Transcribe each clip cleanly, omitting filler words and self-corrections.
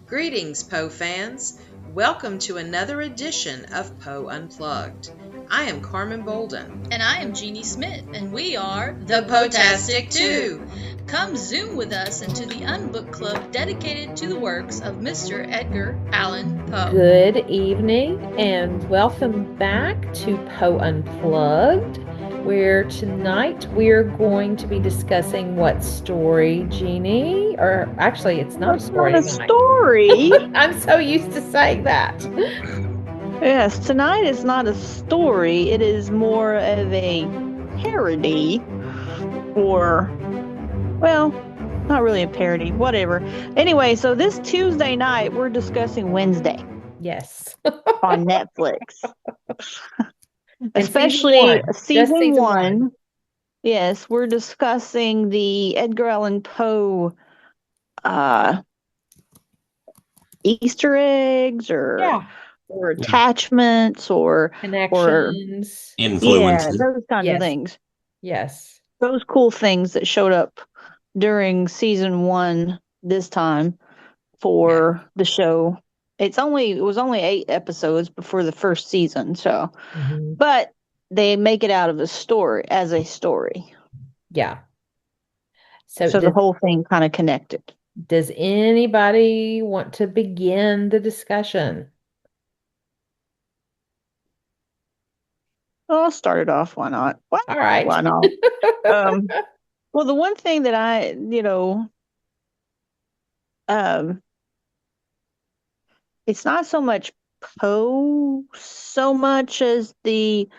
Greetings, Poe fans. Welcome to another edition of Poe Unplugged. I am Carmen Bolden. And I am Jeanie Smith, and we are The Poetastic Two. Come zoom with us into the Unbook Club dedicated to the works of Mr. Edgar Allan Poe. Good evening, and welcome back to Poe Unplugged, where tonight we're going to be discussing what story, Jeanie? Or actually, it's not a story. Not a story. I'm so used to saying that. Yes, tonight is not a story. It is more of a parody, or, well, not really a parody, whatever. Anyway, so this Tuesday night, we're discussing Wednesday. Yes. On Netflix. Especially season one. Yes, we're discussing the Edgar Allan Poe Easter eggs or attachments or connections, influences. Yeah, those kinds of things. Yes. Those cool things that showed up during season one this time for the show. It was only 8 episodes before the first season, so but they make it out of a story as a story. Yeah. So the whole thing kind of connected. Does anybody want to begin the discussion? I'll start it off. Why not? All right. Why not? Well, the one thing that I, it's not so much Poe so much as the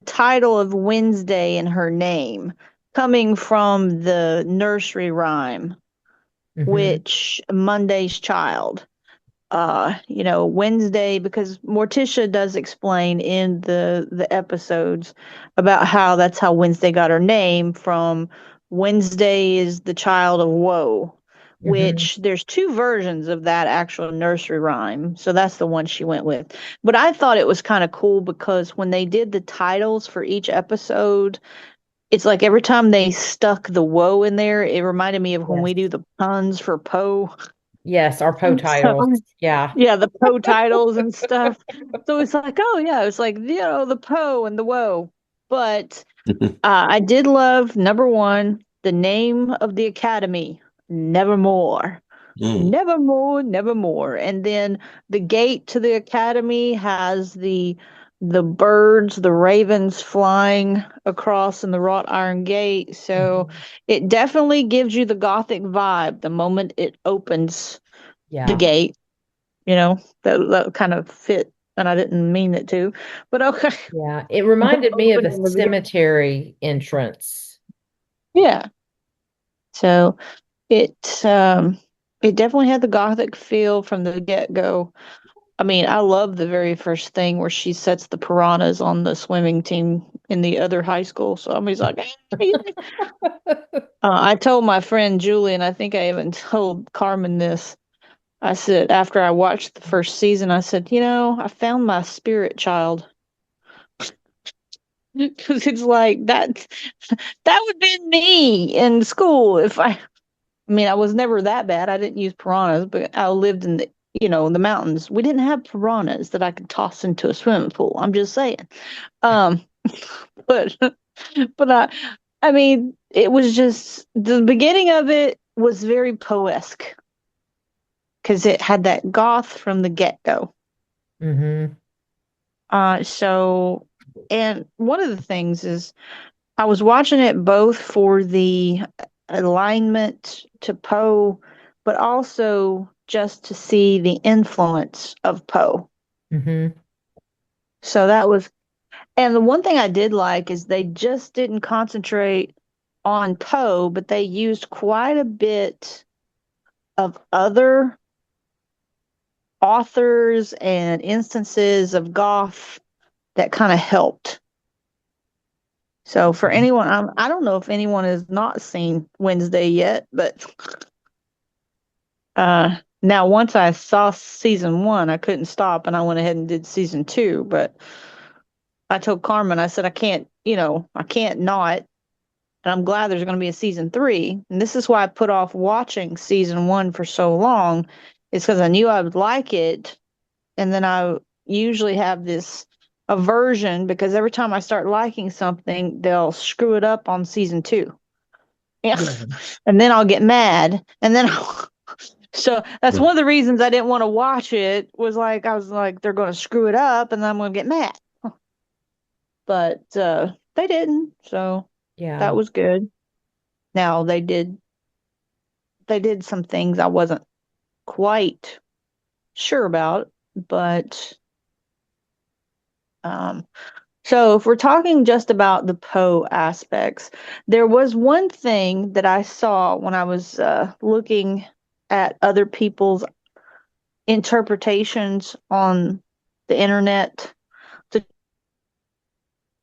title of Wednesday in her name coming from the nursery rhyme, which Monday's Child. Wednesday, because Morticia does explain in the episodes about how that's how Wednesday got her name from. Wednesday is the child of woe, which there's 2 versions of that actual nursery rhyme. So that's the one she went with. But I thought it was kind of cool because when they did the titles for each episode, it's like every time they stuck the woe in there, it reminded me of when we do the puns for Poe. Yes, our Poe titles. Yeah, the Poe titles and stuff. So it's like, it's like, the Poe and the woe. But I did love, number one, the name of the academy, Nevermore. Nevermore, nevermore. And then the gate to the academy has the birds, the ravens flying across in the wrought iron gate. So it definitely gives you the Gothic vibe the moment it opens the gate. That kind of fit, and I didn't mean it to, but okay. Yeah, it reminded me of a cemetery entrance. Yeah. So it definitely had the Gothic feel from the get-go. I mean, I love the very first thing where she sets the piranhas on the swimming team in the other high school. So he's like, I told my friend Julie, and I think I even told Carmen this. I said, after I watched the first season, I said, I found my spirit child. Because it's like that would be me in school if I was never that bad. I didn't use piranhas, but I lived in the mountains. We didn't have piranhas that I could toss into a swimming pool. I'm just saying. But it was just, the beginning of it was very Poe-esque because it had that goth from the get-go. So, and one of the things is I was watching it both for the alignment to Poe, but also just to see the influence of Poe. So that was, and the one thing I did like is they just didn't concentrate on Poe, but they used quite a bit of other authors and instances of goth that kind of helped. So for anyone, I don't know if anyone has not seen Wednesday yet, but now once I saw season 1, I couldn't stop, and I went ahead and did season 2. But I told Carmen, I said, I can't not. And I'm glad there's going to be a season 3. And this is why I put off watching season 1 for so long, it's because I knew I would like it. And then I usually have this aversion because every time I start liking something, they'll screw it up on season 2. Yeah. Yeah. And then I'll get mad. And then so that's one of the reasons I didn't want to watch it, was like I was like, they're going to screw it up and I'm going to get mad. But they didn't. So Yeah. that was good. Now they did some things I wasn't quite sure about, but so if we're talking just about the Poe aspects, there was one thing that I saw when I was looking at other people's interpretations on the internet to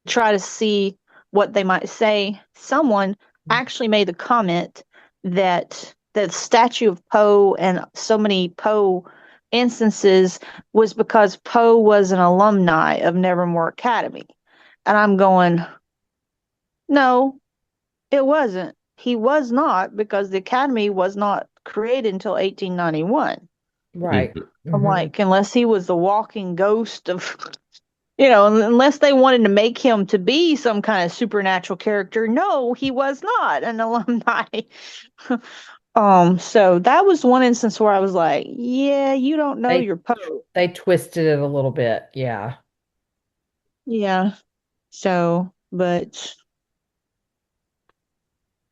try to see what they might say. Someone actually made the comment that the statue of Poe and so many Poe instances was because Poe was an alumni of Nevermore Academy. And I'm going, no, it wasn't. He was not, because the Academy was not created until 1891. Right. I'm Mhm. like, unless he was the walking ghost of, unless they wanted to make him to be some kind of supernatural character. No, he was not an alumni. So that was one instance where I was like, yeah, you don't know They your Poe. they twisted it a little bit. Yeah. Yeah. So, but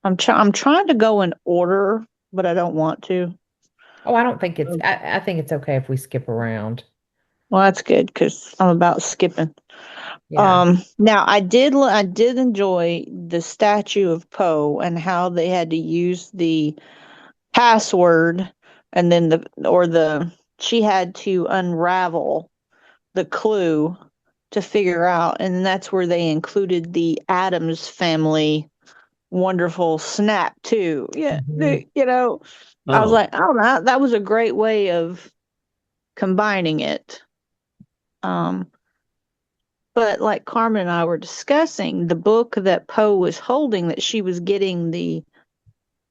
I'm trying to go in order, but I don't want to. Oh, I don't think I think it's okay if we skip around. Well, that's good because I'm about skipping. Yeah. Now I did enjoy the statue of Poe and how they had to use the password, and then she had to unravel the clue to figure out, and that's where they included the Adams family wonderful snap too. Yeah, Mhm. I was Oh, like, oh, that was a great way of combining it. Um, but like Carmen and I were discussing, the book that Poe was holding, that she was getting the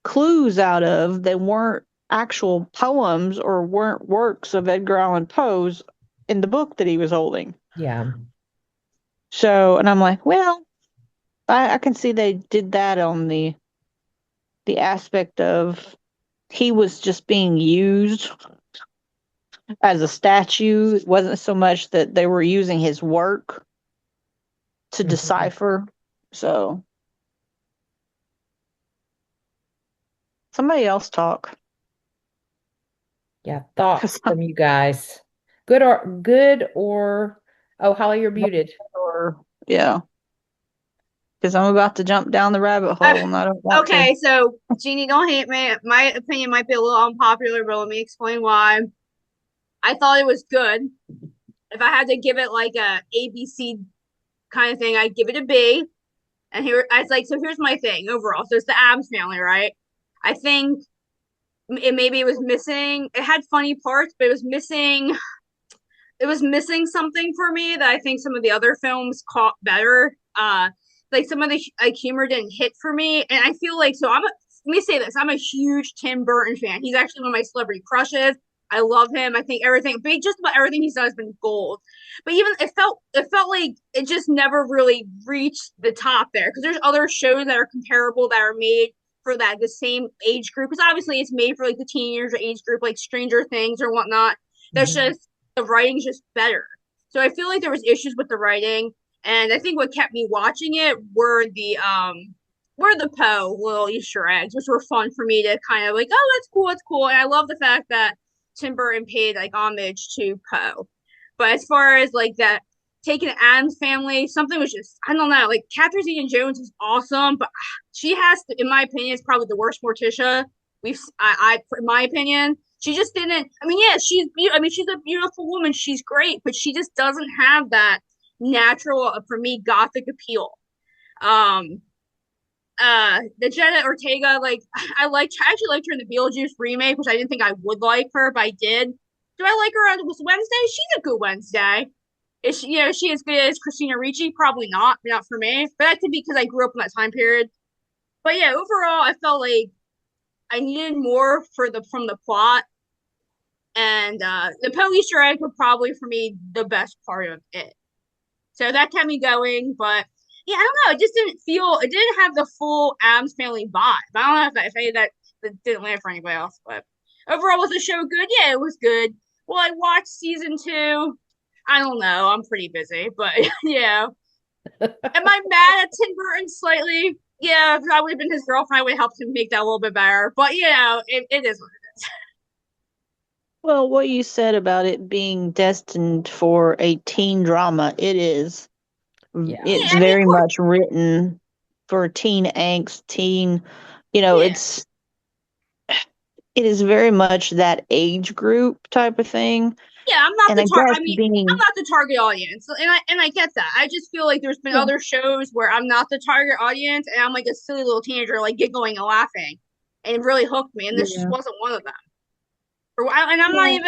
clues out of, they weren't actual poems or weren't works of Edgar Allan Poe's in the book that he was holding. Yeah. So, and I'm like, well, I can see they did that on the aspect of he was just being used as a statue. It wasn't so much that they were using his work to Mhm. decipher. So, somebody else talk. Yeah. Thoughts 'Cause from you guys. Good or oh, Holly, you're muted. or yeah, because I'm about to jump down the rabbit Uh, hole and I don't want to. okay, so Jeannie, don't hate me. My opinion might be a little unpopular, but let me explain why. I thought it was good. If I had to give it like a ABC kind of thing, I'd give it a B. And here, I was like, so here's my thing overall. So it's the Addams family, right? I think maybe it was missing. It had funny parts, but it was missing. It was missing something for me that I think some of the other films caught better. Like some of the like humor didn't hit for me, and I feel like let me say this: I'm a huge Tim Burton fan. He's actually one of my celebrity crushes. I love him. I think everything, but just about everything he's done has been gold. But even it felt like it just never really reached the top there, because there's other shows that are comparable that are made for that the same age group. Because obviously it's made for like the teenager age group, like Stranger Things or whatnot. That's Mhm. just the writing's just better. So I feel like there was issues with the writing, and I think what kept me watching it were the Poe little Easter eggs, which were fun for me to kind of like, oh, that's cool, that's cool. And I love the fact that Tim Burton paid like homage to Poe. But as far as like that taking Adam's family, something was just, I don't know, like Catherine Zeta-Jones is awesome, but she has to, in my opinion, is probably the worst Morticia in my opinion. She just didn't. I mean, yeah, she's a beautiful woman. She's great, but she just doesn't have that natural, for me, gothic appeal. Um, the Jenna Ortega, like I actually liked her in the Beetlejuice remake, which I didn't think I would like her, but I did. Do I like her on Wednesday? She's a good Wednesday. Is she, she as good as Christina Ricci? Probably not for me. But that could be because I grew up in that time period. But yeah, overall, I felt like I needed more from the plot, And the Poe Easter eggs were probably for me the best part of it. So that kept me going. But yeah, I don't know. It just didn't feel. It didn't have the full Addams Family vibe. I don't know if any of that didn't land for anybody else. But overall, was the show good? Yeah, it was good. Well, I watched season 2. I don't know. I'm pretty busy, but yeah. Am I mad at Tim Burton slightly? Yeah, if I would have been his girlfriend, I would have helped him make that a little bit better. But it is what it is. Well, what you said about it being destined for a teen drama, it is. Yeah. It's Yeah, I mean, of very course. much written for teen angst, Yeah, it is very much that age group type of thing. yeah. I'm not And the I target. guess I mean, I'm being, not the target audience, and I get that. I just feel like there's been yeah, other shows where I'm not the target audience, and I'm like a silly little teenager, like giggling and laughing, and it really hooked me. And this just yeah, wasn't one of them. And I'm not yeah, even,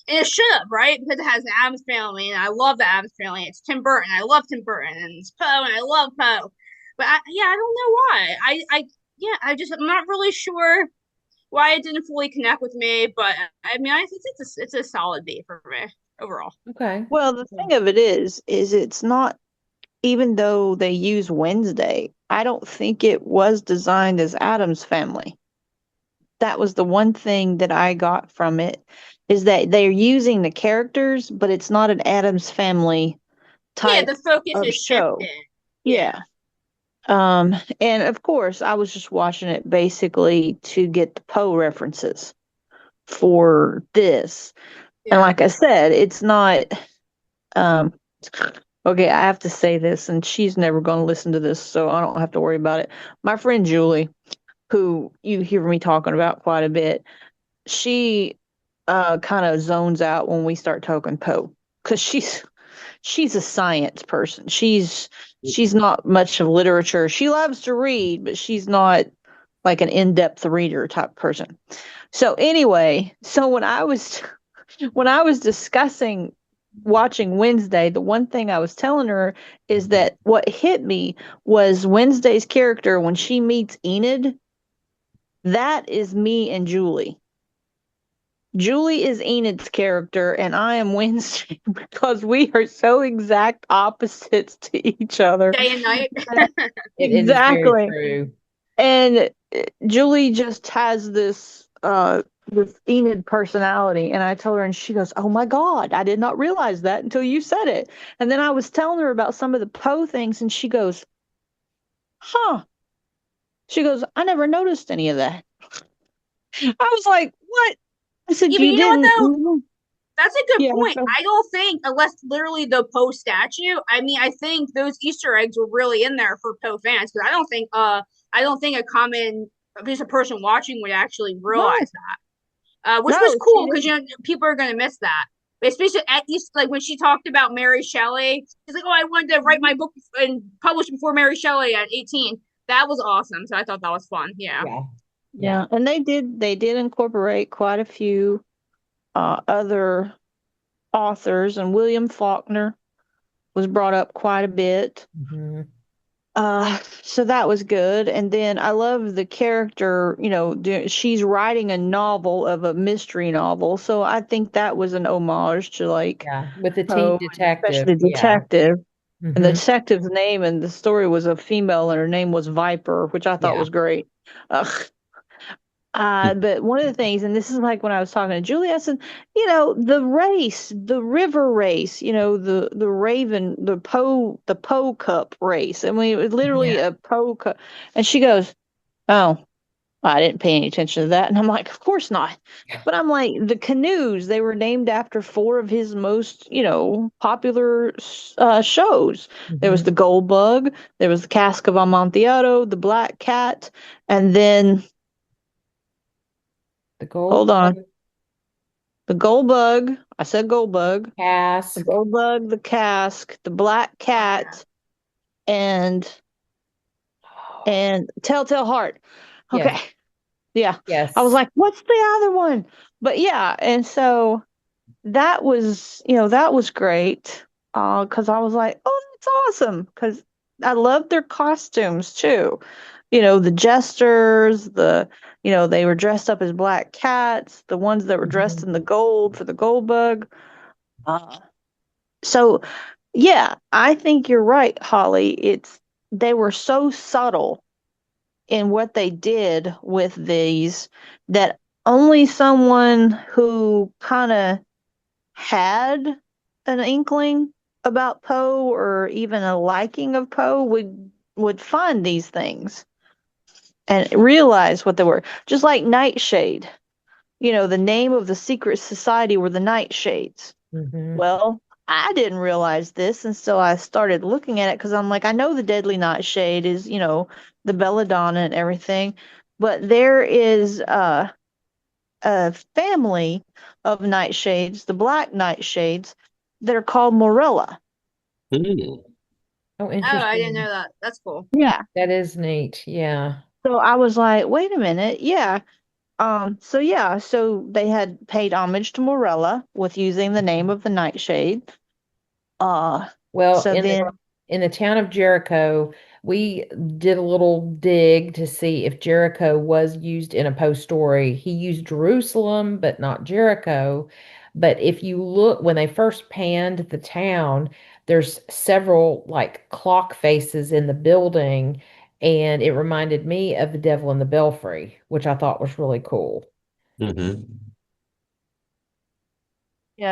and it should have, right? Because it has the Addams Family, and I love the Addams Family. It's Tim Burton. I love Tim Burton, and it's Poe, and I love Poe. But yeah, I don't know why. Yeah, I'm not really sure why it didn't fully connect with me. But I mean, I think it's a solid B for me overall. Okay. well, the thing of it is it's not, even though they use Wednesday, I don't think it was designed as Adam's Family. That was the one thing that I got from it, is that they're using the characters, but it's not an Adam's Family Yeah, type the focus of has show. shifted. Yeah, Yeah. And of course, I was just watching it basically to get the Poe references for this. And yeah. like I said, it's not, um, okay, I have to say this, and she's never going to listen to this, so I don't have to worry about it. My friend Julie, who you hear me talking about quite a bit, she kind of zones out when we start talking Poe, because she's a science person. She's not much of literature. She loves to read, but she's not like an in-depth reader type person. So anyway, so when I was discussing watching Wednesday, the one thing I was telling her is that what hit me was Wednesday's character when she meets Enid. That is me and Julie. Julie is Enid's character, and I am Wednesday because we are so exact opposites to each other. Day and night. It is very Exactly. true. And Julie just has this Enid personality, and I told her, and she goes, "Oh my God, I did not realize that until you said it." And then I was telling her about some of the Poe things, and she goes, "Huh?" She goes, "I never noticed any of that." I was like, "What?" I said, Even "You you know what didn't?" though? That's a good Yeah. point. So, I don't think, unless literally the Poe statue. I mean, I think those Easter eggs were really in there for Poe fans because I don't think a common, just a person watching would actually no, realize that. Which was no, she cool because didn't. people are gonna miss that. Especially at East, like when she talked about Mary Shelley, she's like, "Oh, I wanted to write my book and publish before Mary Shelley at 18." That was awesome. So I thought that was fun. Yeah, Yeah. Yeah. Yeah, and they did incorporate quite a few other authors, and William Faulkner was brought up quite a bit. Hmm. So that was good. And then I love the character, she's writing a novel of a mystery novel. So I think that was an homage to like Yeah. With the teen Poe, and detective. especially the Yeah. detective. And the Hmm. detective's name and the story was a female, and her name was Viper, which I thought Yeah. was great. Uh, but one of the things, and this is like when I was talking to Julie, I said, the race, the river race, the Raven, the Poe Cup race. I mean, it was literally Yeah. a Poe Cup. And she goes, "Oh, I didn't pay any attention to that." And I'm like, "Of course not." But I'm like, the canoes, they were named after four of his most, popular shows. There was Hmm. the Gold Bug, there was the Cask of Amontillado, the Black Cat, and then, The gold hold on. The gold bug. I said gold bug. The cask. gold bug, the cask, the black cat, and telltale heart. Yes. Okay. Yeah. I was Yes. like, what's the other one? But yeah, and so that was great. Because I was like, oh, that's awesome. Because I love their costumes too. the jesters, they were dressed up as black cats, the ones that were dressed in the gold for the gold bug. Uh, so, yeah, I think you're right, Holly. They were so subtle in what they did with these that only someone who kind of had an inkling about Poe or even a liking of Poe would find these things and realize what they were. Just like Nightshade. The name of the secret society were the Nightshades. Well, I didn't realize this until I started looking at it because I'm like, I know the Deadly Nightshade is, the belladonna and everything, but there is a family of nightshades, the black nightshades, that are called Morella. Oh, Oh, I didn't know interesting. that. That's cool. Yeah. That is neat. Yeah. So I was like, wait a minute. Yeah. So they had paid homage to Morella with using the name of the nightshade. Uh, Well, so then, in the town of Jericho, we did a little dig to see if Jericho was used in a Poe story. He used Jerusalem, but not Jericho. But if you look, when they first panned the town, there's several like clock faces in the building, and it reminded me of the Devil in the Belfry, which I thought was really cool. yeah,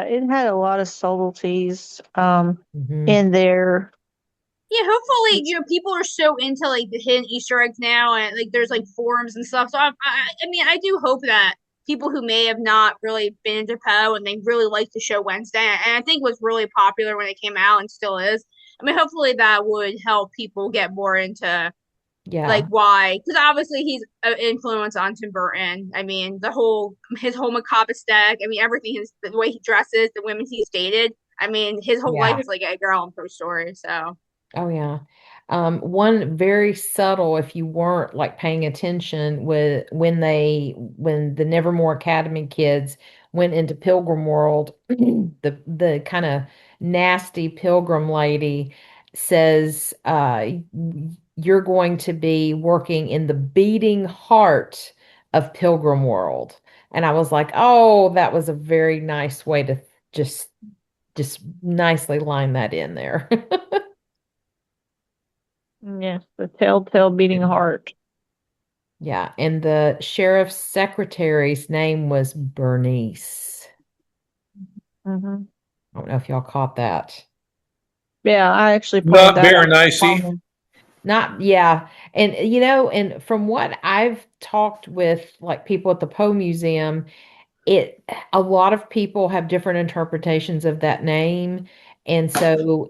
it had a lot of subtleties Hmm. in there. Yeah, hopefully, people are so into like the hidden Easter eggs now, and like there's like forums and stuff. So I mean, I do hope that people who may have not really been into Poe and they really like the show Wednesday, and I think was really popular when it came out and still is. I mean, hopefully that would help people get more into like Yeah. why, because obviously he's an influence on Tim Burton. I mean, his whole macabre aesthetic. I mean, everything, the way he dresses, the women he's dated. I mean, his whole life Yeah. is like a Edgar Allan Poe story. So. Oh yeah. One very subtle, if you weren't like paying attention, with when the Nevermore Academy kids went into Pilgrim World, the kind of nasty pilgrim lady says, you're going to be working in the beating heart of Pilgrim World. And I was like, oh, that was a very nice way to just just nicely line that in there. Yeah, the telltale beating heart. Yeah, and the sheriff's secretary's name was Bernice. Hmm. I don't know if y'all caught that. Yeah, I actually pointed Not that out to Berenice. Carmen. Not, yeah. And and from what I've talked with like people at the Poe Museum, it a lot of people have different interpretations of that name. And so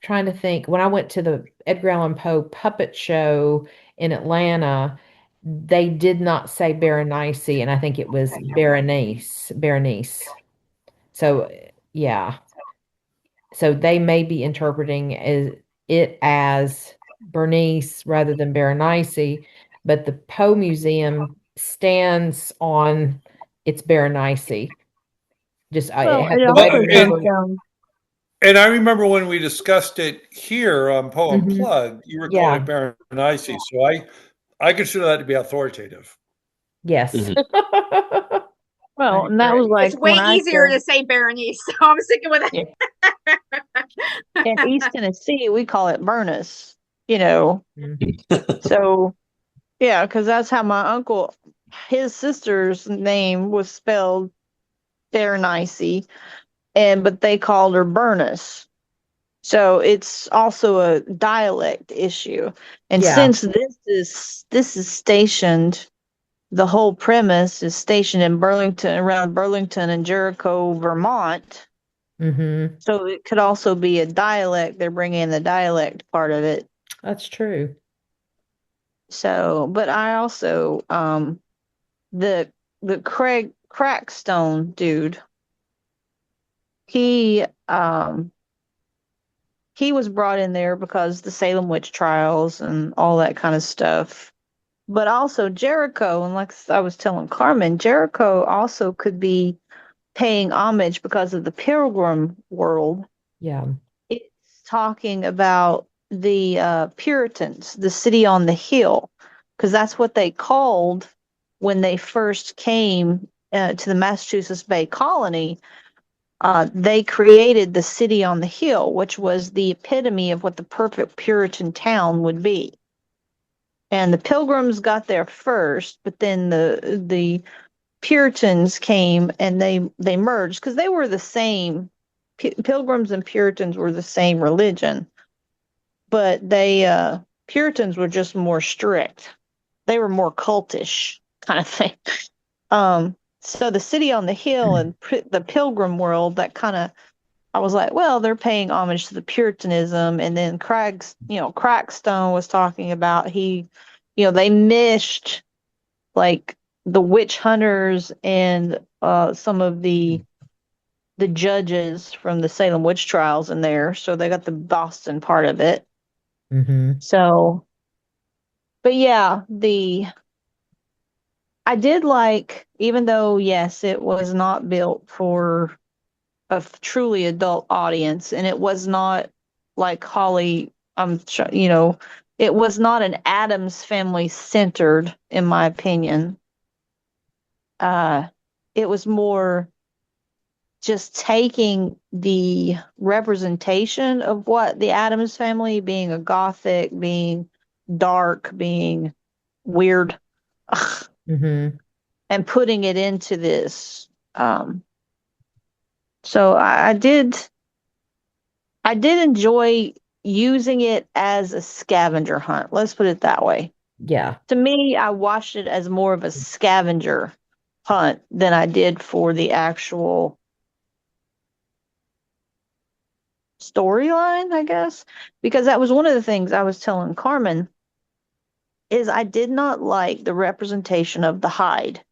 trying to think when I went to the Edgar Allan Poe puppet show in Atlanta, they did not say Berenice, and I think it was Berenice. Berenice. So yeah. So they may be interpreting it as Bernice rather than Berenice, but the Poe Museum stands on it's Berenice. Just it Well, has it the way the also comes number. down. And I remember when we discussed it here on Poe Mhm. Unplugged, you were calling Yeah. it Berenice. So I consider that to be authoritative. Yes. I Well, and that was agree. It's like way when I easier said, to say Berenice, so I'm sticking with yeah, in East it. Tennessee, we call it Burnus, you know. Mhm. So, yeah, because that's how my uncle, his sister's name was spelled Berenice, but they called her Burnus. So it's also a dialect issue. And Yeah. since this is stationed, the whole premise is stationed in Burlington, around Burlington and Jericho, Vermont. Hmm. So it could also be a dialect. They're bringing in the dialect part of it. That's true. So, but I also the Craig Crackstone dude, he um he was brought in there because the Salem witch trials and all that kind of stuff. But also Jericho, and like I was telling Carmen, Jericho also could be paying homage because of the Pilgrim world. Yeah. It's talking about the Puritans, the city on the hill, because that's what they called when they first came to the Massachusetts Bay Colony. They created the city on the hill, which was the epitome of what the perfect Puritan town would be. And the Pilgrims got there first, but then the Puritans came and they merged because they were the same. Pilgrims and Puritans were the same religion, but they Puritans were just more strict. They were more cultish kind of thing. So the city on the hill and the Pilgrim world, that kind of, I was like, well, they're paying homage to the Puritanism. And then Crackstone was talking about they mished like the witch hunters and some of the judges from the Salem witch trials in there. So they got the Boston part of it. Mm-hmm. So, but yeah, I did like, even though, yes, it was not built for a truly adult audience, and it was not like Holly, it was not an Addams Family centered, in my opinion. It was more just taking the representation of what the Addams Family, being a gothic, being dark, being weird, Mm-hmm. and putting it into this. So I did enjoy using it as a scavenger hunt. Let's put it that way. Yeah. To me, I watched it as more of a scavenger hunt than I did for the actual storyline, I guess, because that was one of the things I was telling Carmen is I did not like the representation of the Hyde.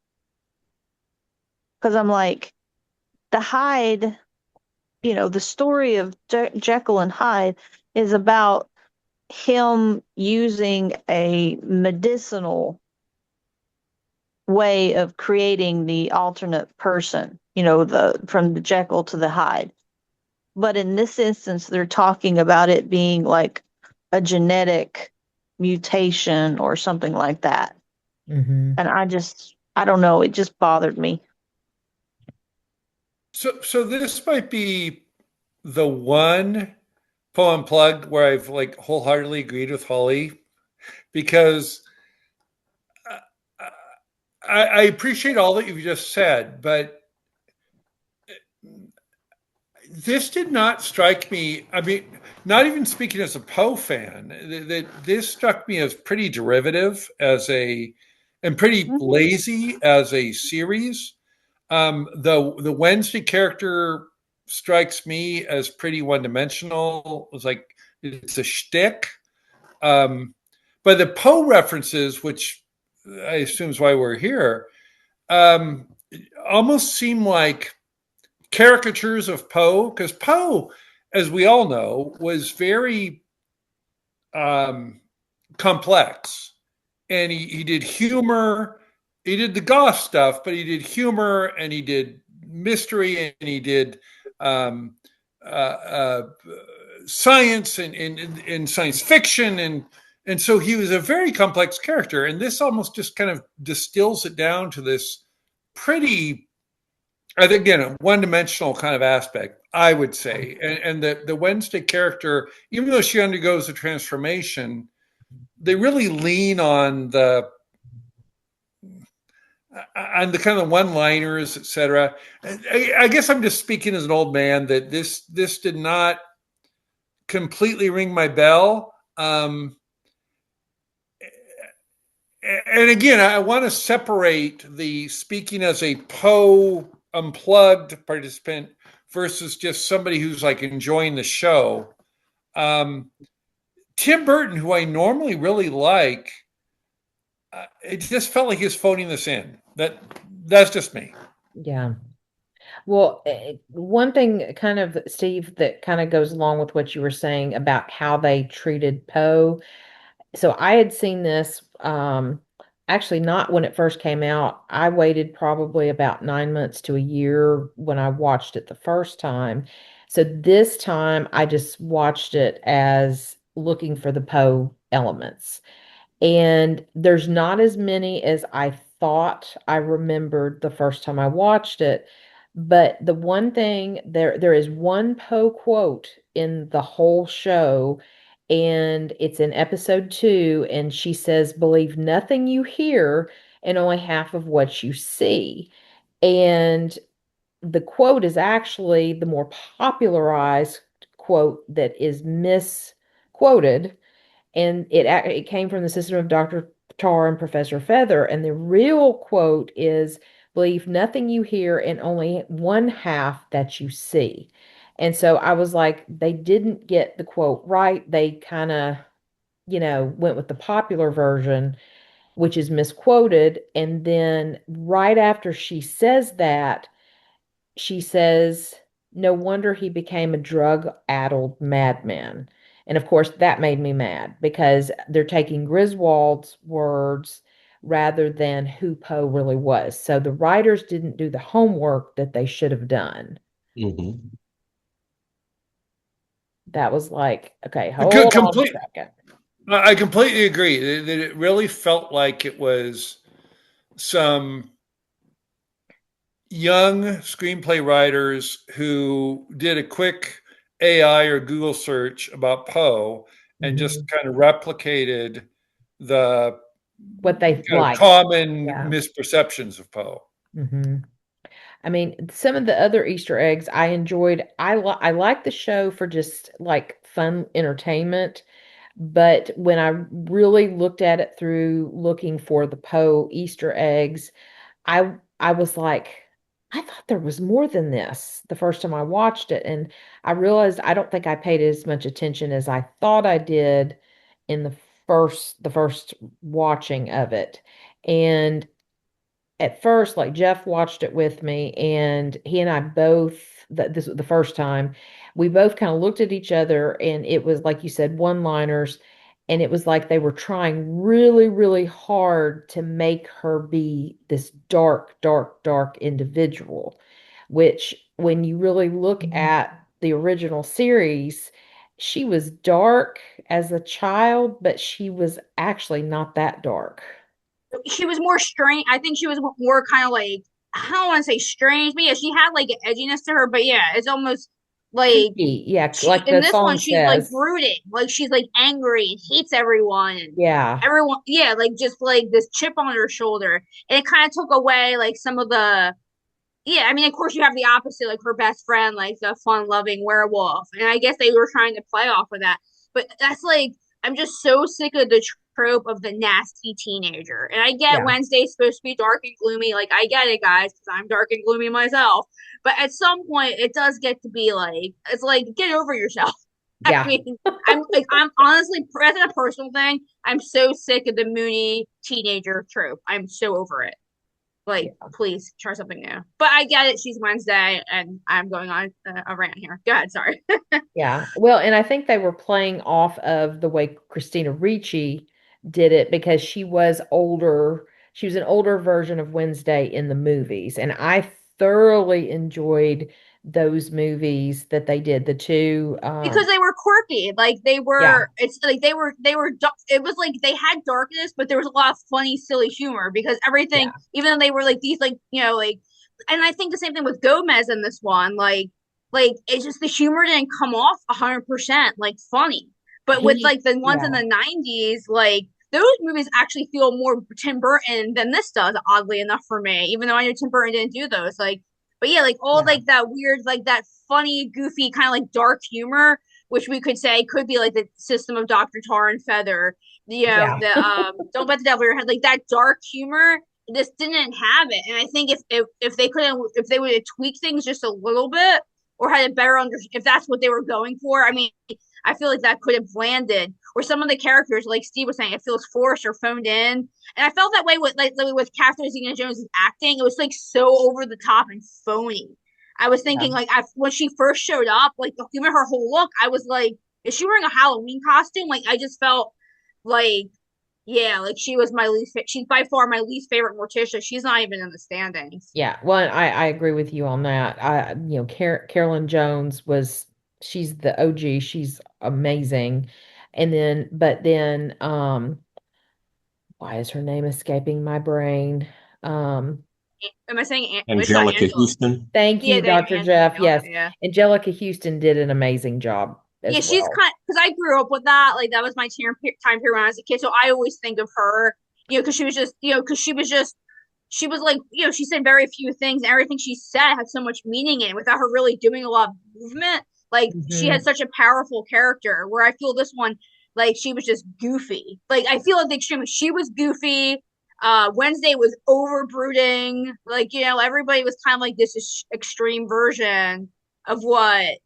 Because I'm like, the Hyde, the story of Jekyll and Hyde is about him using a medicinal way of creating the alternate person, from the Jekyll to the Hyde. But in this instance, they're talking about it being like a genetic mutation or something like that. Mm-hmm. And I don't know, it just bothered me. So this might be the one Poe Unplugged where I've like wholeheartedly agreed with Holly, because I appreciate all that you've just said, but this did not strike me. I mean, not even speaking as a Poe fan, that this struck me as pretty derivative and pretty lazy as a series. The Wednesday character strikes me as pretty one dimensional. It's like it's a shtick. But the Poe references, which I assume is why we're here, um, almost seem like caricatures of Poe, because Poe, as we all know, was very complex, and he did humor. He did the goth stuff, but he did humor and he did mystery and he did um, uh, uh, science and science fiction, and so he was a very complex character. And this almost just kind of distills it down to this pretty, I think, again, a one-dimensional kind of aspect, I would say. And the Wednesday character, even though she undergoes a transformation, they really lean on the kind of one-liners, etc. I guess I'm just speaking as an old man that this did not completely ring my bell. And again, I want to separate the speaking as a Poe Unplugged participant versus just somebody who's like enjoying the show. Tim Burton, who I normally really like, it just felt like he was phoning this in. That's just me. Yeah. Well, one thing kind of, Steve, that kind of goes along with what you were saying about how they treated Poe. So I had seen this actually not when it first came out. I waited probably about 9 months to a year when I watched it the first time. So this time I just watched it as looking for the Poe elements. And there's not as many as I thought I remembered the first time I watched it. But the one thing there is one Poe quote in the whole show, and it's in episode 2, and she says, "Believe nothing you hear and only half of what you see." And the quote is actually the more popularized quote that is misquoted, and it came from the system of Dr. Tar and Professor Feather. And the real quote is, "Believe nothing you hear and only one half that you see." And so I was like, they didn't get the quote right. They kind of, went with the popular version, which is misquoted. And then right after she says that, she says, "No wonder he became a drug-addled madman." And of course, that made me mad because they're taking Griswold's words rather than who Poe really was. So the writers didn't do the homework that they should have done. Mhm. That was like, okay, A hold on a complete. second. I completely agree that it really felt like it was some young screenplay writers who did a quick AI or Google search about Poe and just Mhm. kind of replicated the What they kind of liked. common Yeah. misperceptions of Poe. hmm I mean, some of the other Easter eggs I enjoyed. I like the show for just like fun entertainment. But when I really looked at it through looking for the Poe Easter eggs, I was like, I thought there was more than this the first time I watched it. And I realized I don't think I paid as much attention as I thought I did in the first watching of it. And at first, like Jeff watched it with me, and he and I both, this was the first time, we both kind of looked at each other, and it was like you said, one-liners, and it was like they were trying really, really hard to make her be this dark, dark, dark individual, which when you really look at the original series, she was dark as a child, but she was actually not that dark. She was more strange. I think she was more kind of like, I don't want to say strange, but yeah, she had like an edginess to her. But yeah, it's almost like Kooky, yeah, she like in the this one song she's like says. brooding, like she's like angry and hates everyone and Yeah, everyone. Yeah, like just like this chip on her shoulder, and it kind of took away like some of the. Yeah, I mean, of course, you have the opposite, like her best friend, like the fun-loving werewolf, and I guess they were trying to play off of that. But that's like, I'm just so sick of the trope of the nasty teenager. And I get yeah, Wednesday's supposed to be dark and gloomy, like I get it, guys, because I'm dark and gloomy myself. But at some point, it does get to be like, it's like, get over yourself. I yeah, mean, I'm honestly, as a personal thing, I'm so sick of the moody teenager trope. I'm so over it. Like, yeah. please try something new. But I get it. She's Wednesday, and I'm going on a rant here. Go ahead. Sorry. Yeah. Well, and I think they were playing off of the way Christina Ricci did it because she was older. She was an older version of Wednesday in the movies. And I thoroughly enjoyed those movies that they did. The two, Because they were quirky. Like they yeah, were. It's like they were. It was like they had darkness, but there was a lot of funny, silly humor because everything, yeah, even though they were like these, like like. And I think the same thing with Gomez in this one. Like it's just the humor didn't come off 100% like funny. But with like the ones in yeah, the 90s, like those movies actually feel more Tim Burton than this does, oddly enough for me, even though I know Tim Burton didn't do those. Like, but yeah, like all yeah, like that weird, like that funny, goofy, kind of like dark humor, which we could say could be like the system of Dr. Tar and Feather, yeah, the Don't Bet the Devil Your Head, like that dark humor. This didn't have it, and I think if they couldn't, if they would have tweaked things just a little bit or had a better under, if that's what they were going for, I mean, I feel like that could have landed. Or some of the characters, like Steve was saying, it feels forced or phoned in. And I felt that way with with Catherine Zeta-Jones' acting. It was like so over the top and phony. I was yeah. thinking like when she first showed up, like even her whole look, I was like, is she wearing a Halloween costume? Like I just felt like yeah, like she was my least. She's by far my least favorite Morticia. She's not even in the standings. Yeah, well, I agree with you on that. Carolyn Jones she's the OG. She's amazing. And then, but then, why is her name escaping my brain? Am I saying it's not Angelica Angela? Houston. Thank Yeah, you, Dr. Jeff. Angela, Yes. yeah. Angelica Houston did an amazing job Yeah, as she's well. kind because I grew up with that. Like that was my time period when I was a kid. So I always think of her, because she was just, because she was like, she said very few things. And everything she said had so much meaning in it without her really doing a lot of movement. Like she had such a powerful character. Where I feel this one, like she was just goofy. Like I feel like the extreme. She was goofy. Wednesday was over brooding. Like everybody was kind of like this extreme version of what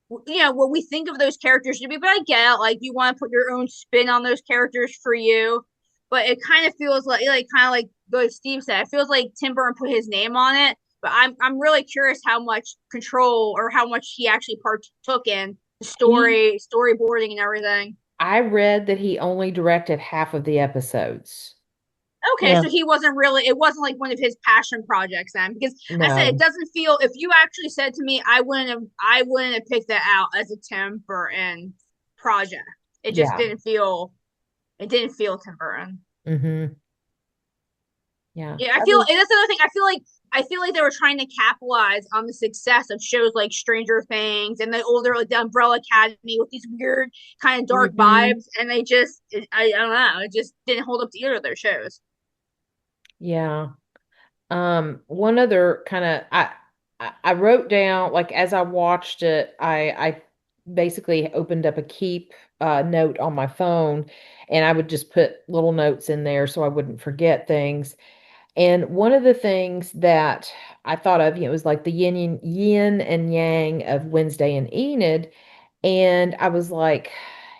we think of those characters to be. But I get like you want to put your own spin on those characters for you, but it kind of feels like kind of like what Steve said. It feels like Tim Burton put his name on it. But I'm really curious how much control or how much he actually partook in the storyboarding and everything. I read that he only directed half of the episodes. Okay, Yeah. so it wasn't like one of his passion projects then, because I said it No. doesn't feel. If you actually said to me, I wouldn't have picked that out as a Tim Burton project. It just Yeah. didn't feel Tim Burton. Mm-hmm. Yeah. Yeah, I feel that's another thing. I feel like they were trying to capitalize on the success of shows like Stranger Things and the older like the Umbrella Academy with these weird kind of dark vibes, and I don't know, it just didn't hold up to either of their shows. Yeah. One other kind of I wrote down, like, as I watched it, I basically opened up a keep note on my phone, and I would just put little notes in there so I wouldn't forget things. And one of the things that I thought of, was like the yin and yang of Wednesday and Enid. And I was like,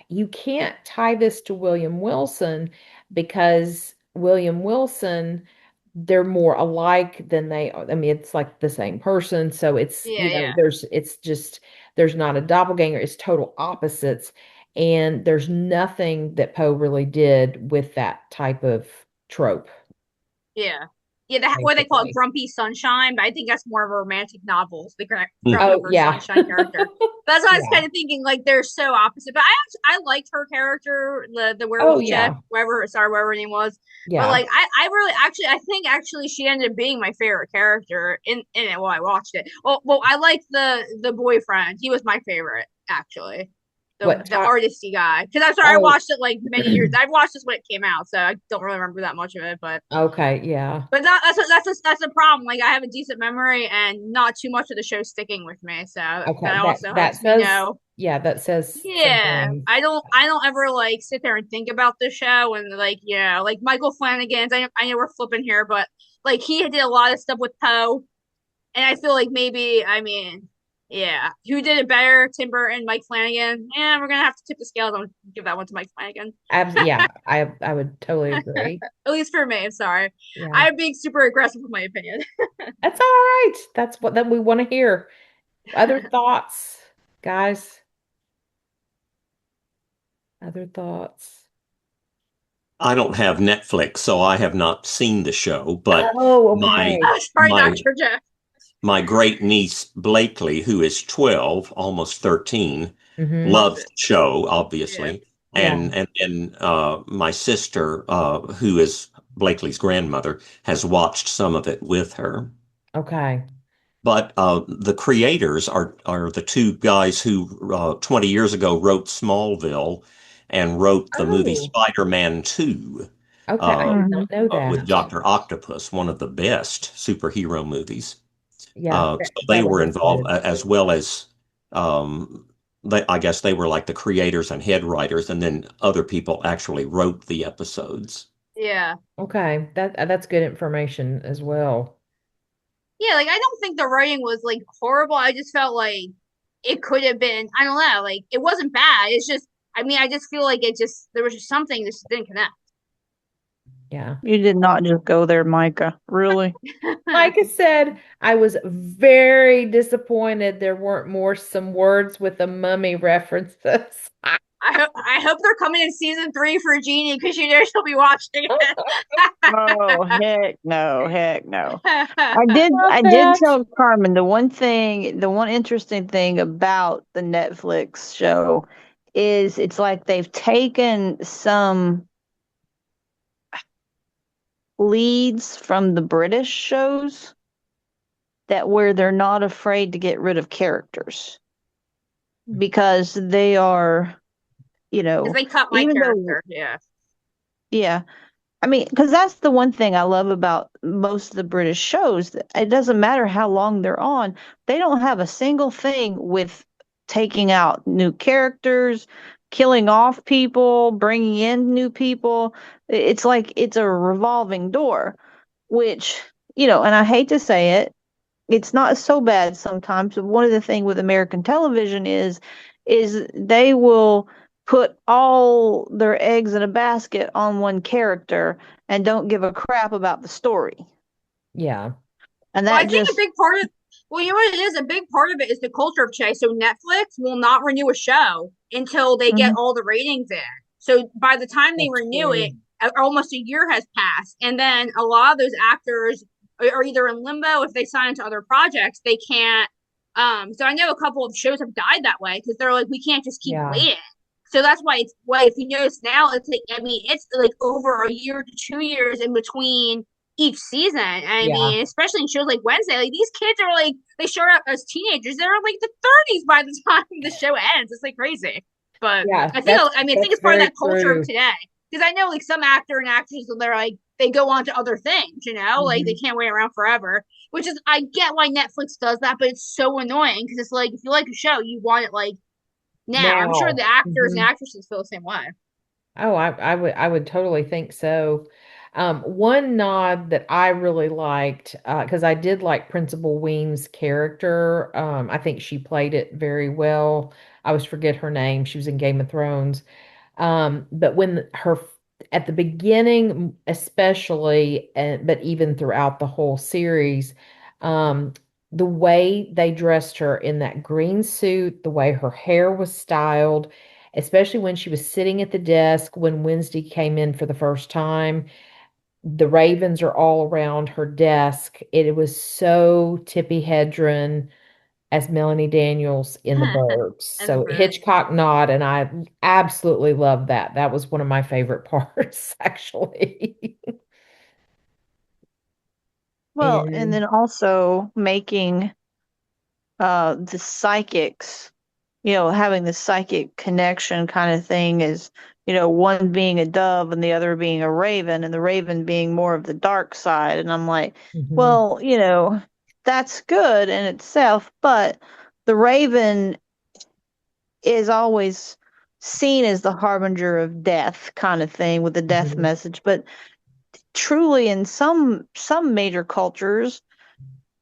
you can't tie this to William Wilson, because William Wilson, they're more alike than they are. I mean, it's like the same person. So it's, Yeah. there's not a doppelganger, it's total opposites. And there's nothing that Poe really did with that type of trope, Yeah. Yeah, what they call it, basically. Grumpy Sunshine, but I think that's more of a romantic novel. The Oh, Grumpy yeah. Sunshine character. That's what I was Yeah. kind of thinking. Like they're so opposite, but I liked her character, the Oh, werewolf chick, yeah. whatever her name was. But Yeah. like I really I think actually she ended up being my favorite character in it while I watched it. Well, I liked the boyfriend. He was my favorite actually. What The time? artisty guy, because I'm sorry, I Oh, watched it like many years. I watched this when it came out, so I don't really remember that much of it. But okay. Yeah. that's a problem. Like I have a decent memory, and not too much of the show sticking with me. So Okay. that also That helps me says, know. yeah, that says some Yeah, things. I don't ever like sit there and think about the show and like like Michael Flanagan's. I know we're flipping here, but like he did a lot of stuff with Poe, and I feel like maybe, I mean, yeah, who did it better, Tim Burton, Mike Flanagan? Yeah, we're gonna have to tip the scales and give that one to Mike Flanagan. Yeah, I would totally agree. At least for me. I'm sorry, Yeah. I'm being super aggressive with my opinion. That's all right. That's what we want to hear. Other thoughts, guys? Other thoughts? I don't have Netflix, so I have not seen the show, but Oh, my okay. Sorry, my Dr. Jeff. my great niece Blakely, who is 12, almost 13, Mm-hmm. Loves loves it. the show, Yeah. obviously. Yeah. And my sister, who is Blakely's grandmother, has watched some of it with her. Okay. But the creators are the two guys who 20 years ago wrote Smallville and wrote the movie Oh, Spider-Man 2 okay. I uh, did not know with that. Dr. Octopus, one of the best superhero movies. Yeah, So they that were one is involved, good. as well as I guess they were like the creators and head writers, and then other people actually wrote the episodes. Yeah. Okay, that's good information as well. Yeah, like I don't think the writing was like horrible. I just felt like it could have been, I don't know, like it wasn't bad. It's just, I mean, I just feel like there was just something that just didn't connect. Yeah. You did not just go there, Micah. Really? Like I said, I was very disappointed there weren't some words with the mummy references. I hope they're coming in season 3 for Jeanie, because you know she'll be watching it. Oh, heck no, heck no. I Love did that. tell Carmen the one interesting thing about the Netflix show is it's like they've taken some leads from the British shows that where they're not afraid to get rid of characters because they are, Because they cut my even character. though, Yeah. yeah, I mean, because that's the one thing I love about most of the British shows. It doesn't matter how long they're on, they don't have a single thing with taking out new characters, killing off people, bringing in new people. It's like it's a revolving door, which, and I hate to say it, it's not so bad sometimes. But one of the things with American television is they will put all their eggs in a basket on one character and don't give a crap about the story. Yeah. And Well, I that think a just big part of well, you know what it is? A big part of it is the culture of Che. So Netflix will not renew a show until they get Mhm. all the ratings in. So by the time they That's renew true. it, almost a year has passed, and then a lot of those actors are either in limbo if they sign into other projects. They can't. So I know a couple of shows have died that way because they're like, we can't just keep Yeah. waiting. So that's why it's why if you notice now, it's like I mean, it's like over a year to 2 years in between each season. I Yeah. mean, especially in shows like Wednesday, like these kids are like they start out as teenagers. They're like the 30s by the time the show ends. It's like crazy. But Yeah. I think That's I mean I think that's it's part of very that culture of true. today. Because I know like some actor and actresses they're like they go on to other things, like they Mhm. can't wait around forever. Which is I get why Netflix does that, but it's so annoying because it's like if you like a show, you want it like now. I'm sure Now. the actors and Mhm. actresses feel the same way. Oh, I would totally think so. One nod that I really liked, because I did like Principal Weem's character. I think she played it very well. I always forget her name. She was in Game of Thrones. But when her at the beginning, especially, but even throughout the whole series, um, the way they dressed her in that green suit, the way her hair was styled, especially when she was sitting at the desk when Wednesday came in for the first time. The ravens are all around her desk. It was so Tippi Hedren as Melanie Daniels in The Birds. As a So bird. Hitchcock nod, and I absolutely love that. That was one of my favorite parts, actually. well, and And then also making the psychics, having the psychic connection kind of thing is, one being a dove and the other being a raven, and the raven being more of the dark side. And I'm like, mhm, well, that's good in itself, but the raven is always seen as the harbinger of death kind of thing with the death mhm, message. But truly in some major cultures,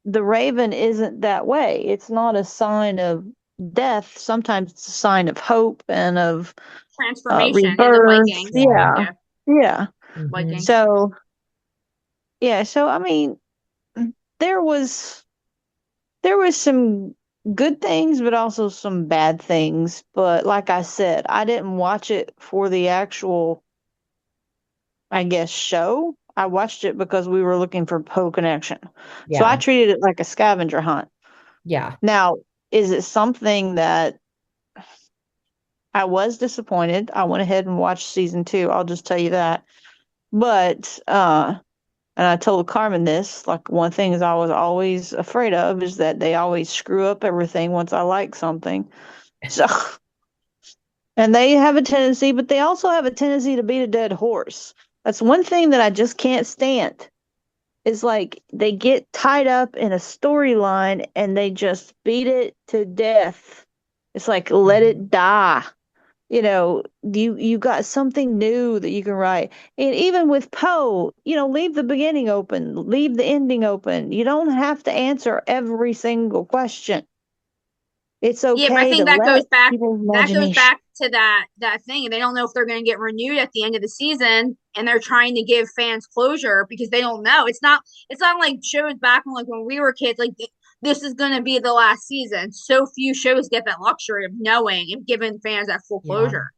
the raven isn't that way. It's not a sign of death. Sometimes it's a sign of hope and of Transformation in the rebirth. Vikings. yeah, Yeah, Yeah, yeah. mhm, Vikings. So yeah, so I mean, there was there was some good things, but also some bad things. But like I said, I didn't watch it for the actual, I guess, show. I watched it because we were looking for Poe connection. So I yeah, treated it like a scavenger hunt. yeah, Now, is it something that I was disappointed? I went ahead and watched season two. I'll just tell you that. But and I told Carmen this, like one thing is I was always afraid of is that they always screw up everything once I like something. So and they have a tendency, but they also have a tendency to beat a dead horse. That's one thing that I just can't stand. Is like they get tied up in a storyline and they just beat it to death. It's like let it die. You got something new that you can write. And even with Poe, leave the beginning open, leave the ending open. You don't have to answer every single question. It's Yeah, but I okay to think that let goes back people's that goes imagination. back to that thing, and they don't know if they're going to get renewed at the end of the season, and they're trying to give fans closure because they don't know. It's not like shows back when like when we were kids, like this is going to be the last season. So few shows get that luxury of knowing and giving fans that full yeah, closure.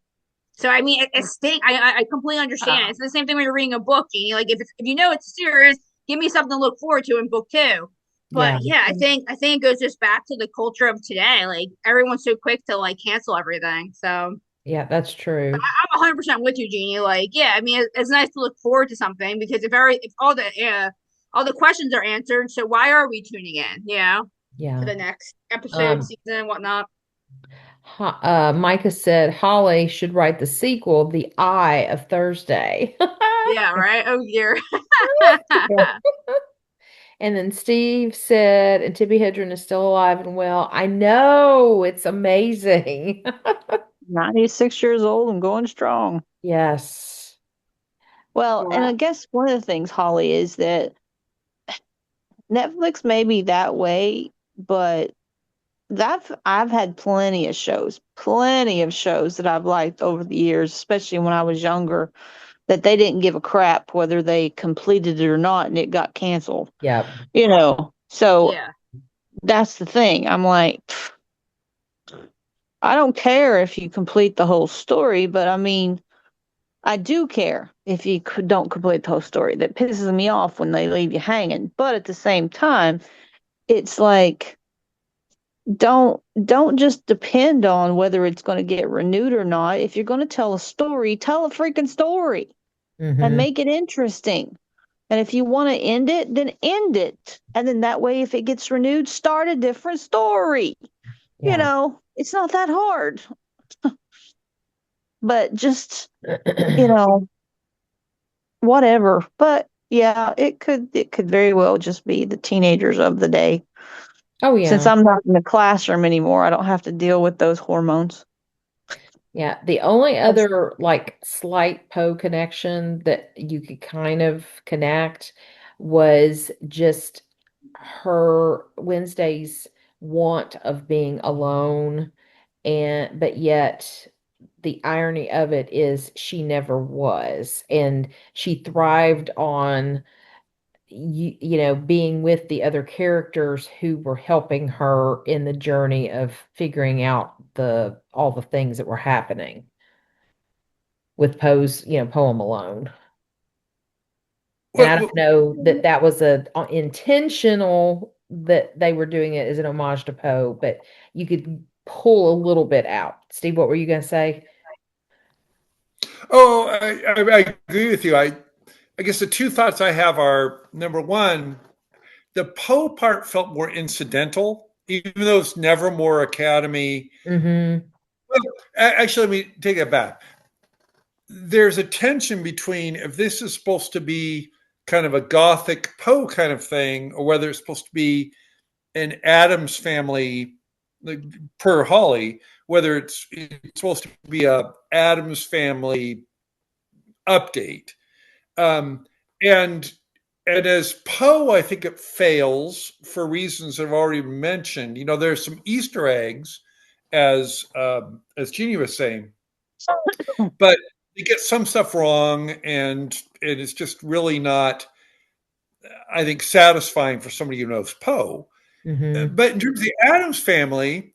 So I mean, it stink. I completely understand. Uh, It's the same thing when you're reading a book. And you like if you know it's a series, give me something to look forward to in book two. But yeah. yeah, I think it goes just back to the culture of today. Like everyone's so quick to like cancel everything. So Yeah, that's true. I'm 100% with you, Jeannie. Like, yeah, I mean, it's nice to look forward to something because if all the questions are answered, so why are we tuning in? For Yeah. the next episode, Um, season, whatnot. Micah said Holly should write the sequel, The Eye of Thursday. Yeah, right. Oh dear. And then Steve said, and Tippi Hedren is still alive and well. I know, it's amazing. 96 years old and going strong. Yes. Well, and I Wow. guess one of the things, Holly, is that Netflix may be that way, but I've had plenty of shows that I've liked over the years, especially when I was younger, that they didn't give a crap whether they completed it or not, and it got canceled. Yep. So Yeah. that's the thing. I'm like, I don't care if you complete the whole story, but I mean, I do care if you don't complete the whole story. That pisses me off when they leave you hanging. But at the same time, it's like don't just depend on whether it's going to get renewed or not. If you're going to tell a story, tell a freaking story and Hmm. make it interesting. And if you want to end it, then end it. And then that way, if it gets renewed, start a different story. Yeah. It's not that hard. But just, you know, whatever. But yeah, it could very well just be the teenagers of the day. Oh, Since yeah. I'm not in the classroom anymore, I don't have to deal with those hormones. Yeah. The only other like slight Poe connection that you could kind of connect was just her Wednesday's want of being alone, and but yet the irony of it is she never was, and she thrived on being with the other characters who were helping her in the journey of figuring out the all the things that were happening with Poe's poem alone. And I don't Well, know that that was a intentional that they were doing it as an homage to Poe, but you could pull a little bit out. Steve, what were you going to say? oh, I agree with you. I guess the two thoughts I have are number one, the Poe part felt more incidental, even though it's never more Academy. Mm-hmm. Well, actually, let me take it back. There's a tension between if this is supposed to be kind of a gothic Poe kind of thing, or whether it's supposed to be an Adams family, like, per Holly, whether it's supposed to be a Adams family update. Um, and and as Poe, I think it fails for reasons I've already mentioned. There's some Easter eggs, as Jeannie was saying, but they get some stuff wrong, and it's just really not, I think, satisfying for somebody who knows Poe. Mm-hmm. But in terms of the Adams family,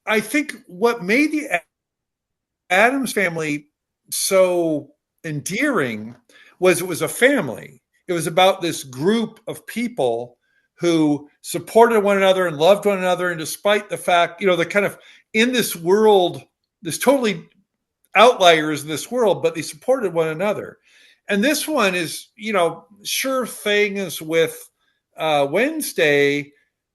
I think what made the Adams family so endearing was it was a family. It was about this group of people who supported one another and loved one another. And despite the fact, they're kind of in this world, this totally outliers in this world, but they supported one another. And this one is, sure things with Wednesday,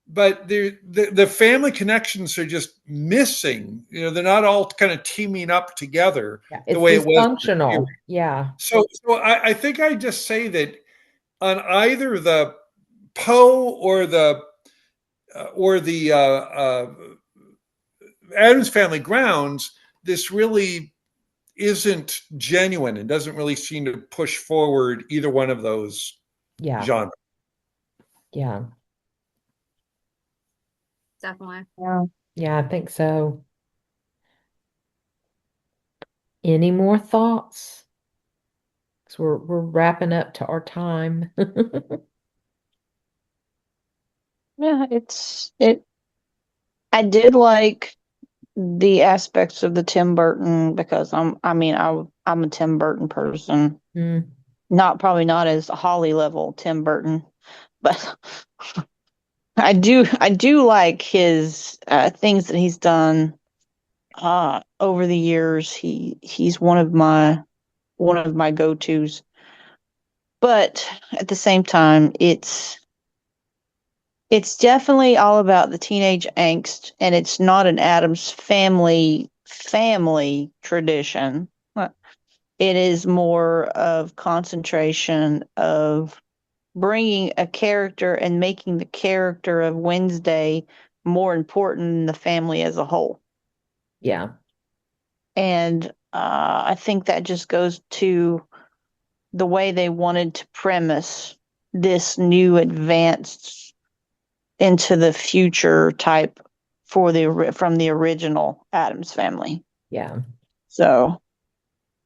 but the family connections are just missing. They're not all kind of teaming up together Yeah, the it's way it was. dysfunctional. Yeah. So I think I just say that on either the Poe or the Adams Family grounds, this really isn't genuine and doesn't really seem to push forward either one of those Yeah. genres. Yeah. Definitely. Yeah. Yeah, I think so. Any more thoughts? 'Cause we're wrapping up to our time. Yeah, I did like the aspects of the Tim Burton because I'm a Tim Burton person. Mm, Probably not as Holly level Tim Burton, but I do like his things that he's done over the years. He's one of my go-tos. But at the same time, it's definitely all about the teenage angst, and it's not an Adams family tradition. It is more of concentration of bringing a character and making the character of Wednesday more important than the family as a whole. Yeah. And I think that just goes to the way they wanted to premise this new advanced into the future type from the original Addams Family. Yeah. So,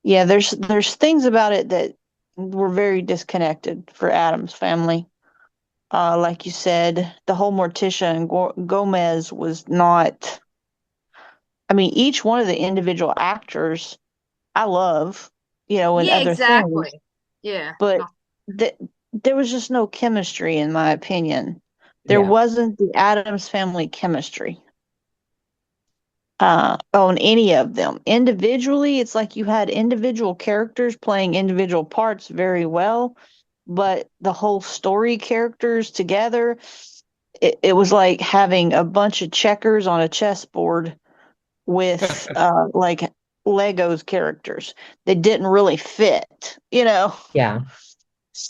yeah, there's things about it that were very disconnected for Addams Family. Like you said, the whole Morticia and Gomez was not. I mean, each one of the individual actors I love, in Yeah, other things, exactly. Yeah. but there was just no chemistry, in my opinion. There Yeah. wasn't the Addams Family chemistry on any of them. Individually, it's like you had individual characters playing individual parts very well, but the whole story characters together, it was like having a bunch of checkers on a chessboard with like Legos characters that didn't really fit. Yeah.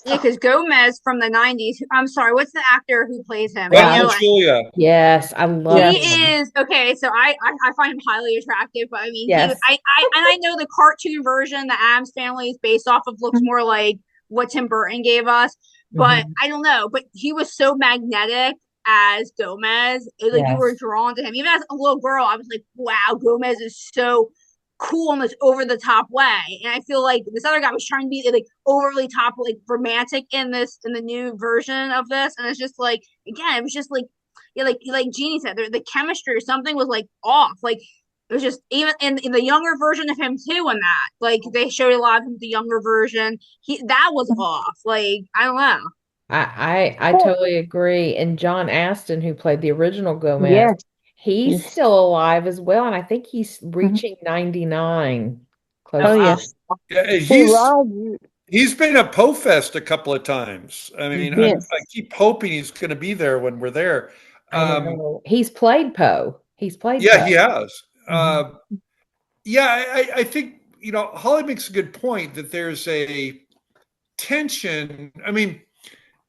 Yeah, because Gomez from the 90s. I'm sorry, what's the actor who plays him? Raul Julia. Yes, I love Yeah. He him. is okay. So I find him highly attractive, but I mean, Yes. I know the cartoon version, the Addams Family is based off of, looks more like what Tim Burton gave us, but I don't know. But he was so magnetic as Gomez, like you were Yes. drawn to him. Even as a little girl, I was like, wow, Gomez is so cool in this over the top way. And I feel like this other guy was trying to be like overly top, like romantic in the new version of this, and it's just like, again, it was just like, yeah, like Jeanie said, the chemistry or something was like off. Like it was just, even in the younger version of him too. In that, like they showed a lot of him, the younger version. That was off. Like I don't know. I totally agree. And John Aston, who played the original Gomez, Yes. he's Yes. still alive as well, and I think he's Mhm. reaching 99. Close. Oh, Oh wow. yes. Yeah, See, Rob, he's been at Poe Fest a couple of times. I mean, I yes. keep hoping he's going to be there when we're there. I know. He's played Poe. He's played Yeah, Poe. he has. Mhm. Yeah, I think Holly makes a good point that there's a tension. I mean,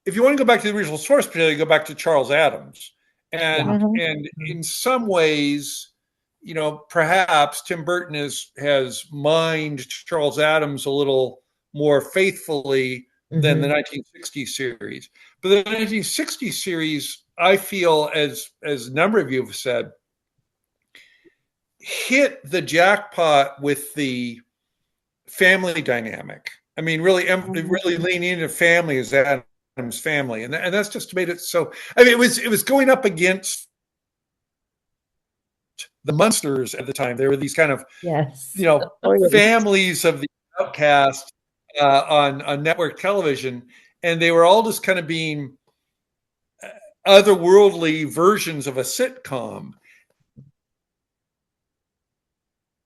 if you want to go back to the original source material, you go back to Charles Adams, Yeah. and Mhm. and in some ways, perhaps Tim Burton has mined Charles Adams a little more faithfully than the Mhm. 1960s series. But the 1960s series, I feel, as a number of you have said, hit the jackpot with the family dynamic. I mean, really, Mhm. really leaning into family as Adam's family, and that's just made it so. I mean, it was going up against the Munsters at the time. There were these kind of Yes. Oh, yes. families of the outcast on network television, and they were all just kind of being otherworldly versions of a sitcom.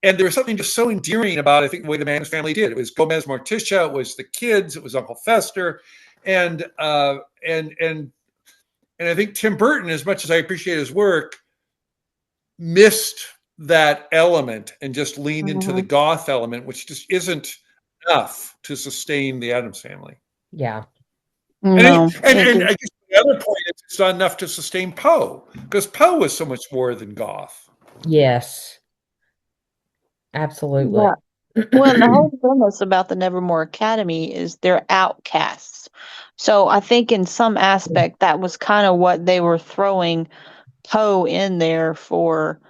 And there was something just so endearing about, I think, the way the Mann's family did. It was Gomez, Morticia, it was the kids, it was Uncle Fester, and and I think Tim Burton, as much as I appreciate his work, missed that element and just leaned into the Mhm. goth element, which just isn't enough to sustain the Addams Family. Yeah. No. And I guess the other point is it's not enough to sustain Poe, because Poe was so much more than goth. Yes. Absolutely. Yeah. Well, and the whole premise about the Nevermore Academy is they're outcasts. So I think in some aspect that was kind of what they were throwing Poe in there for.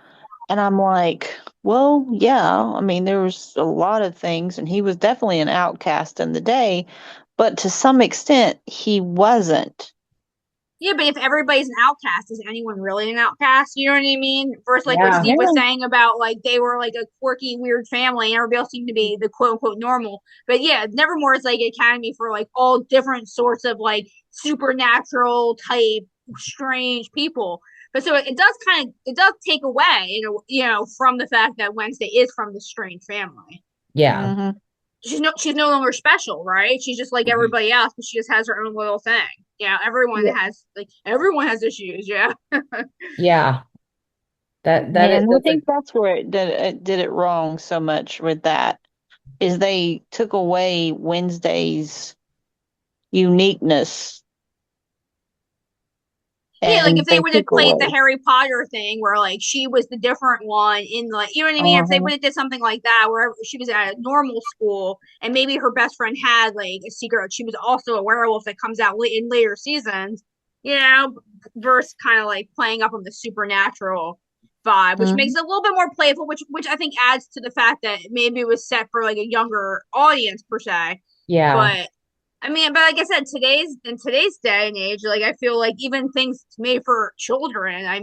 And I'm like, well, yeah, I mean, there was a lot of things, and he was definitely an outcast in the day, but to some extent, he wasn't. Yeah, but if everybody's an outcast, is anyone really an outcast? You know what I mean? Versus like what Yeah. Steve was Yeah. saying about like they were like a quirky, weird family, and everybody else seemed to be the quote unquote normal. But yeah, Nevermore is like an academy for like all different sorts of like supernatural type strange people. But so it does take away, from the fact that Wednesday is from the strange family. Yeah. Mhm. She's no longer special, right? She's just like Mhm. everybody else, but she just has her own little thing. Yeah, everyone has issues. Yeah. Yeah. That is And I that's a think that's where it did it wrong so much with that is they took away Wednesday's uniqueness Yeah, like and if they they would have took played the away. Harry Potter thing where like she was the different one in like you know what I mean? If they Uh-huh. would have did something like that where she was at a normal school and maybe her best friend had like a secret, she was also a werewolf that comes out in later seasons, versus kind of like playing up on the supernatural vibe, which makes Mhm. it a little bit more playful, which I think adds to the fact that maybe it was set for like a younger audience per se. yeah. But I mean, but like I said, in today's day and age, like I feel like even things made for children, are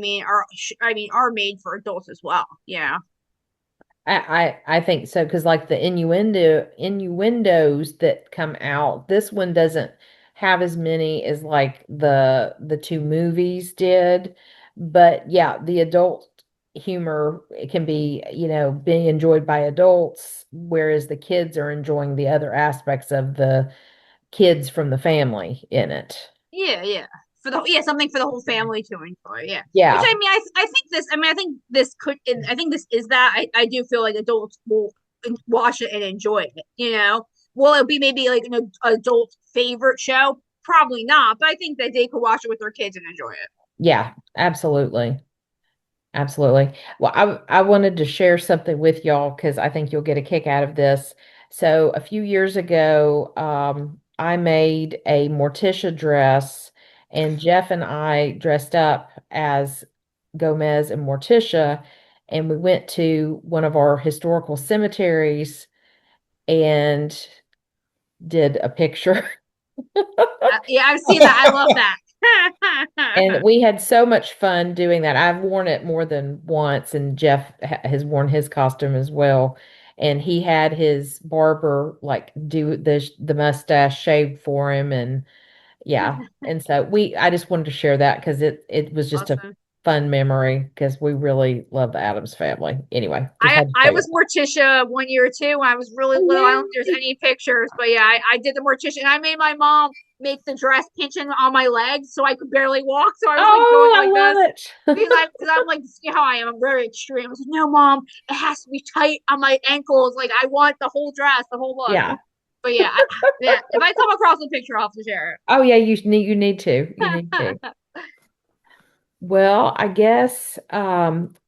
made for adults as well. Yeah. I think so because like the innuendos that come out, this one doesn't have as many as like the two movies did. But yeah, the adult humor it can be, being enjoyed by adults, whereas the kids are enjoying the other aspects of the kids from the family in it. Yeah, yeah. Something for the whole family to enjoy. Yeah. Which Yeah. I mean, I think this could, and I think this is that. I do feel like adults will watch it and enjoy it. Will it be maybe like an adult favorite show? Probably not, but I think that they could watch it with their kids and enjoy it. Yeah, absolutely. Absolutely. Well, I wanted to share something with y'all because I think you'll get a kick out of this. So a few years ago, I made a Morticia dress, and Jeff and I dressed up as Gomez and Morticia, and we went to one of our historical cemeteries and did a picture. Yeah, I've seen that. I love that. And we had so much fun doing that. I've worn it more than once, and Jeff has worn his costume as well. And he had his barber like do the mustache shaved for him, and yeah. And so I just wanted to share that because it was just a Awesome. fun memory because we really love the Addams family. Anyway, just I had to I show you was that. Morticia 1 year too when I was really Oh little. I don't think there's yeah. any pictures, but yeah, I did the Morticia and I made my mom make the dress pinching on my legs so I could barely walk. So I was like going Oh, I like this. love Because I'm like, see how I am. I'm very extreme. I was like, no, mom, it has to be tight on my ankles. Like I want the whole dress, the whole look. Yeah. But yeah, yeah. If I come across a picture, I'll have to share Oh yeah, you need to. You need to. it. Well, I guess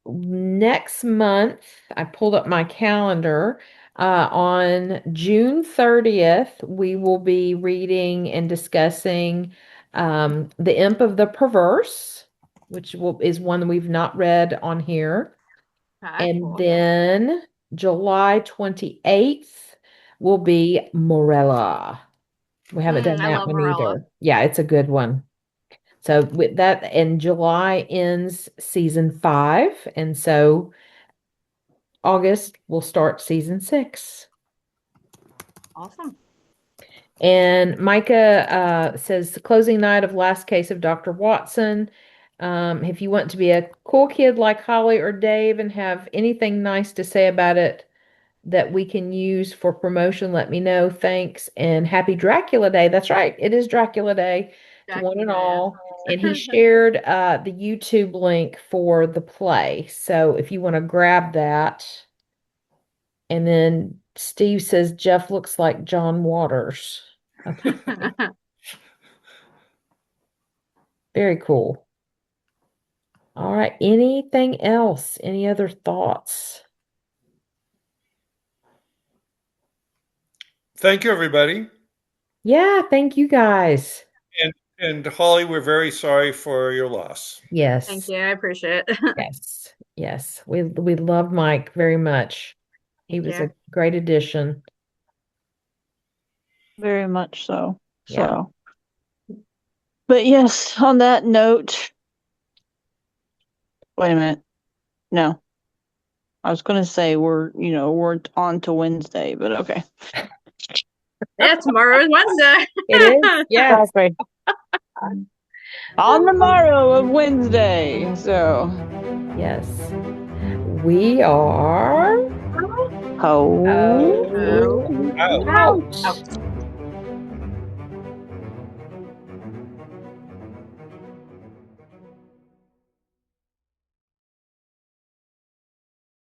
next month, I pulled up my calendar. On June 30th, we will be reading and discussing The Imp of the Perverse, which is one that we've not read on here. Okay, And cool. then July 28th will be Morella. We haven't done I that love one Morella. either. Yeah, it's a good one. So with that, and July ends season 5, and so August will start season 6. Awesome. And Micah says the closing night of Last Case of Dr. Watson. If you want to be a cool kid like Holly or Dave and have anything nice to say about it that we can use for promotion, let me know. Thanks. And happy Dracula Day. That's right. It is Dracula Day to one and Dracula. all. And he shared the YouTube link for the play. So if you want to grab that. And then Steve says Jeff looks like John Waters. Okay. Very cool. All right. Anything else? Any other thoughts? Thank you, everybody. Yeah, thank you guys. And Holly, we're very sorry for your loss. Thank Yes. you. I appreciate it. Yes. Yes. We love Mike very much. He Thank was you. a great addition. Very much so. Yeah. So, but yes, on that note, wait a minute. No, I was going to say we're on to Wednesday, but okay. Yeah, tomorrow is Wednesday. It is. Yes. Exactly. On the morrow of Wednesday. So, Yes. We are oh, out. Out. Out.